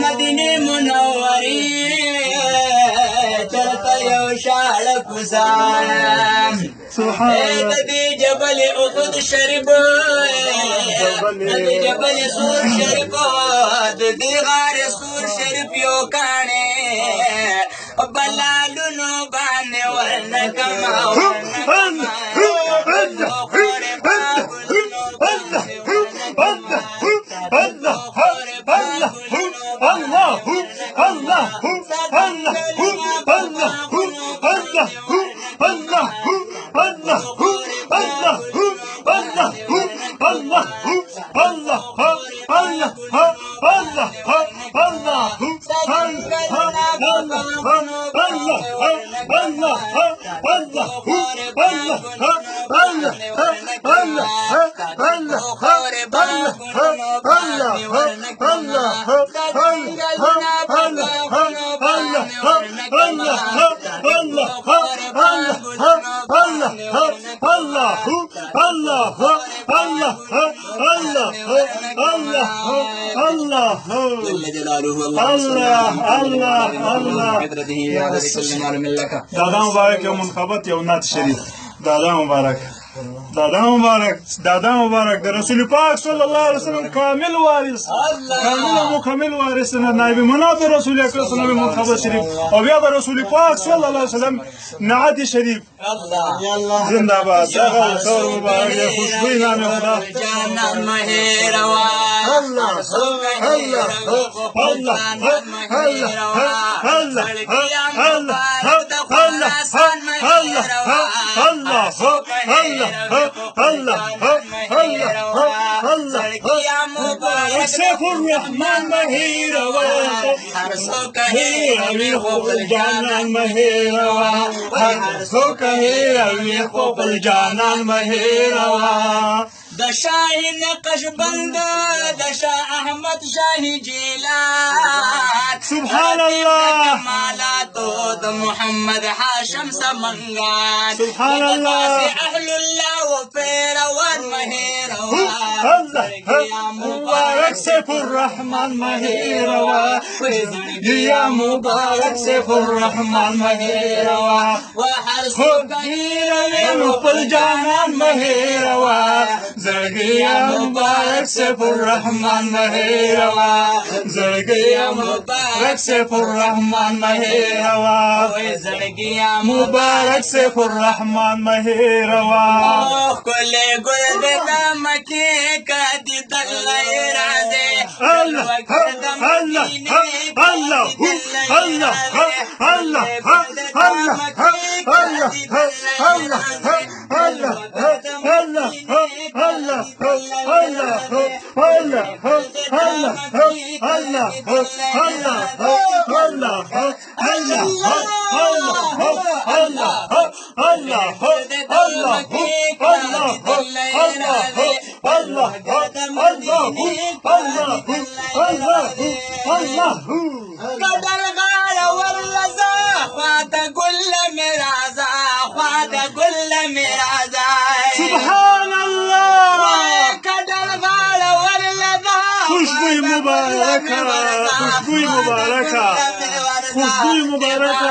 मदीने मुनव्वरी चलता यो शाल कुसाना नदी जबल उहुद शरीफ नदी जबल सूर शरीफ नदी गार सूर शरीफ यो काने बलालुनो बाने वरन कमाओ दादा मुबारक यौम मुनक़बत यौम नात शरीफ दादा मुबारक दादा मुबारक दादा मुबारक रसूल पाक सल्लल्लाहु अलैहि वसल्लम कामिल वारिस कामिल मुकम्मिल वारिस नाइब मुनाद रसूल अकरम सल्लल्लाहु अलैहि मुनक़बत शरीफ और या रसूल पाक सल्लल्लाहु अलैहि वसल्लम नात शरीफ जिंदाबाद सौर मुबारक खुशबू नाम खुदा अल्लाह الرحمن مهير وحرسك هير ويخوف الجنان مهير وحرسك هير ويخوف الجنان مهير دشاهي نقش بند دشا احمد شاهي جيلان سبحان الله كمالات محمد هاشم سمنگان سبحان الله اهل الله وفيروان مهير الله مبارك سيف الرحمن مهير يا مبارك سيف الرحمن مهير وحرسك هير ويخوف الجنان مهير زرقيا مبارك سيف الرحمن مهيروا زرقيا مبارك سيف الرحمن مهيروا زرقيا مبارك سيف الرحمن مهيروا كل قلب دمكي كادي دلائر عزي الله الله الله الله الله سبحان الله खुशबू मुबारक खुशबू मुबारक खुशबू मुबारक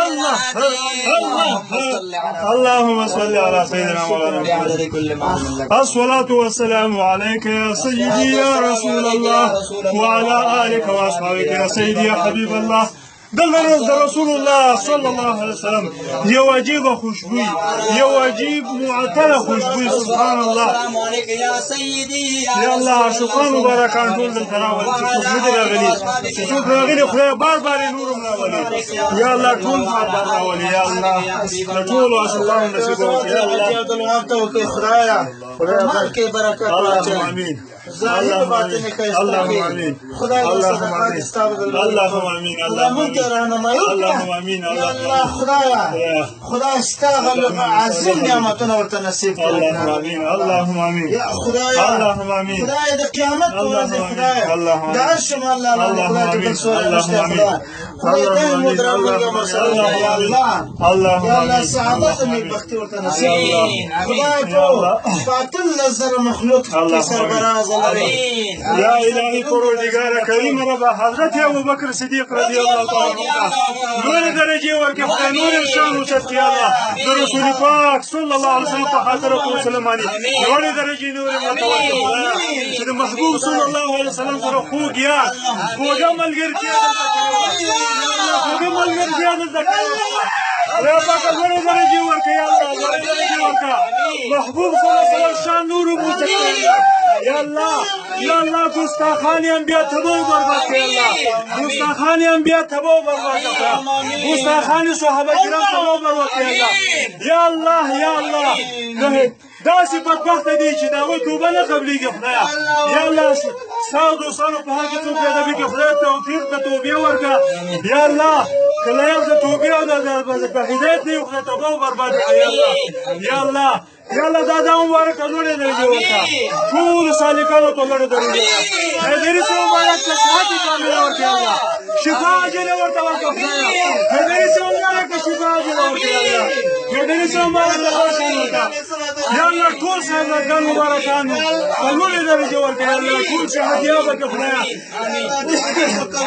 Allah اللهم صل على سيدنا مولانا محمد. الصلاة والسلام عليك يا سيدي يا رسول الله وعلى آلك وأصحابك يا سيدي يا حبيب الله. دلنا رسول الله صلى الله عليه وسلم يا عجيب خوشبوي يا عجيب معطل خوشبوي سبحان الله. السلام عليك يا سيدي يا الله شكرا مباركان طول التراول شكرا غلي شكرا غلي خدای بار بار نور مراولي يا الله طول بار راولي يا الله طول شكرا نصیب يا الله دلوقتي توکي خدایا خدای کې برکت اللهم امين اللهم امين اللهم امين اللهم امين اللهم امين اللهم امين الله خدایا خدای استغفر عظیم نعمتونه ورته نصیب کړي. اللهم امين اللهم امين يا خدایا اللهم امين خدای د قیامت په ورځ خدایا دا شم الله خدای دې سره مستقبل خدای دې مدرم یا مسلمان یا الله یا الله سعادت می بخت ورته نصیب خدای په باطل نظر مخلوق کې سربراز يا إلهي پروردگار کریم رب حضرت ابو بکر صدیق رضی اللہ تعالی عنہ نور درجه ورکه نور شان وشت يا الله رسول پاک صلی الله علیه وسلم په حضرت مسلمانی نور درجه نور متوجه چې محبوب صلی الله علیه وسلم سره خوږ یا خوږه ملګرتیا خوږه ملګرتیا يا پاک نور درجه ورکه یا الله نور درجه ورکه محبوب صلی الله علیه وسلم شان نور متوجه يا الله گستاخان انبیاء تباہ برباد کر اللہ گستاخان انبیاء تباہ برباد کر گستاخان صحابہ کرام تباہ برباد کر یا اللہ داسې بدبخت دی چې دا توبه نه قبلېږي خدایا یا الله ستا دوستانو په حال کې څوک پیدا وي چې خدای توفیق د توبې ورکړه یا الله کله یو د توبې او د هدایت نه یو خدای تباہ برباد کړي یا الله یا الله دا د مبارک لوړې درجې ورکړه ټول سالکانو ته لوړې درجې ورکړه دې سره مبارک ته صحت کامله ورکړه شفا اجر ورته ورکړه دې سره مبارک شفا اجر ورکړه دې سره مبارک ورکړه یا الله ټول صاحبان مبارکان لوړې درجې ورکړه الله ټول شهادت ورکړه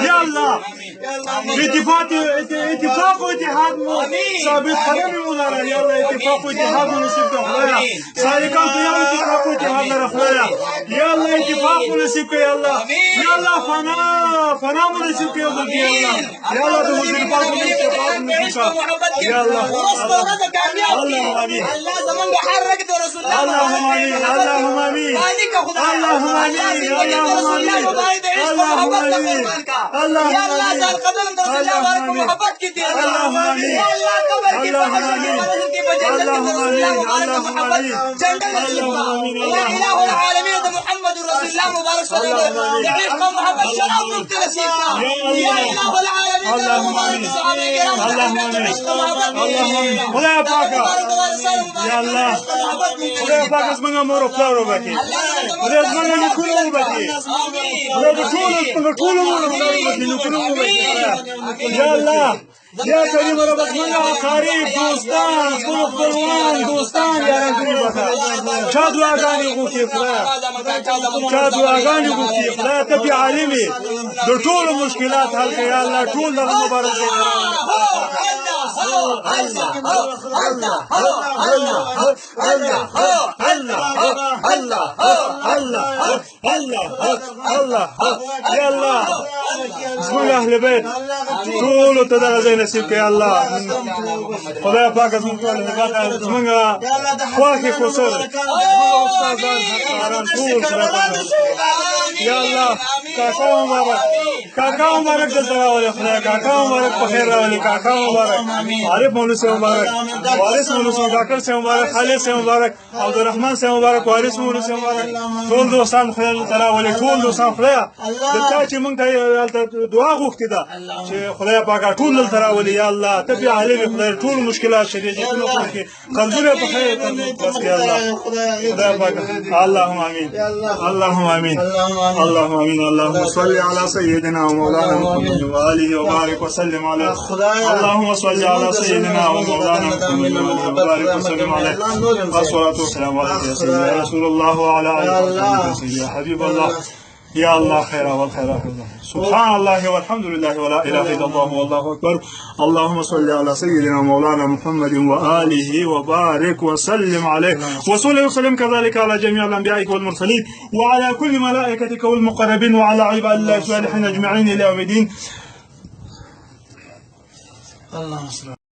یا الله اتفاق و اتحاد ثابت قدم مولانا یا الله اتفاق و اتحاد نصیب کړه سالکان ته یو اتفاق و اتحاد راخلایا یا الله اتفاق نصیب کړه یا الله فنا نصیب کړه یا الله یا الله د مدیر پاک نصیب کړه یا الله اللهم امين الله زمونږ حرک د رسول الله اللهم امين اللهم امين اللهم امين اللهم امين اللهم یا الله ځان قدم د رسول الله مبارک محبت کی دی اللهم امين یا الله قبر کی اللهم امين اللهم امين يا اله العالمين محمد رسول الله مبارك صلى الله عليه وسلم يعيشكم محبت شرف مختلفين يا اله العالمين اللهم امين اللهم امين اللهم امين خدای پاک یا الله خدای پاک زمونږ مور او پلار وبخي خدای زمونږ نیکونه وبخي خدای ټول مور وبخي نیکونه وبخي یا الله یا کریم رب زمونږ اقارب دوستان زمونږ خپلوان دوستان یاران بخا چا دعاګانې غوښتي خدای چا دعاګانې غوښتي خدای ته بیا عالمي د ټولو مشکلات حل کړي یا الله ټول دغه مبارک الله يا الله زموږ اهل بیت ټول ته دغه ځای نصیب کړي الله خدای پاک زموږ ټول زموږ خواږه کوثر استادان حقداران ټول سره یا الله کاکا مبارک دلته راولي خدای کاکا مبارک په خیر راولي کاکا مبارک عارف مولوی صاحب مبارک وارث مولوی صاحب ډاکټر صاحب مبارک خالد صاحب مبارک عبدالرحمن صاحب مبارک وارث مولوی صاحب مبارک ټول دوستان خدای تعالی ولې ټول دوستان خدای دلته چې موږ ته دعا غوښتې ده چې خدای پاک ټول دلته راولي یا الله ته بیا عالم خدای ټول مشکلات شریعتونو کې قلبونه په خیر بس یا الله خدای پاک اللهم امين اللهم امين اللهم امين اللهم صل على سيدنا ومولانا محمد وآله وبارك وسلم عليه اللهم صل على سيدنا ومولانا محمد وبارك وسلم عليه الصلاة والسلام عليك يا سيدي يا رسول الله وعلى آله وصحبه يا حبيب الله يا الله خير والخير سبحان الله والحمد لله ولا اله الا الله والله اكبر. اللهم صل على سيدنا مولانا محمد واله وبارك وسلم عليه وصلي وسلم كذلك على جميع الانبياء والمرسلين وعلى كل ملائكتك والمقربين وعلى عباد الله الصالحين اجمعين الى يوم الدين. اللهم صل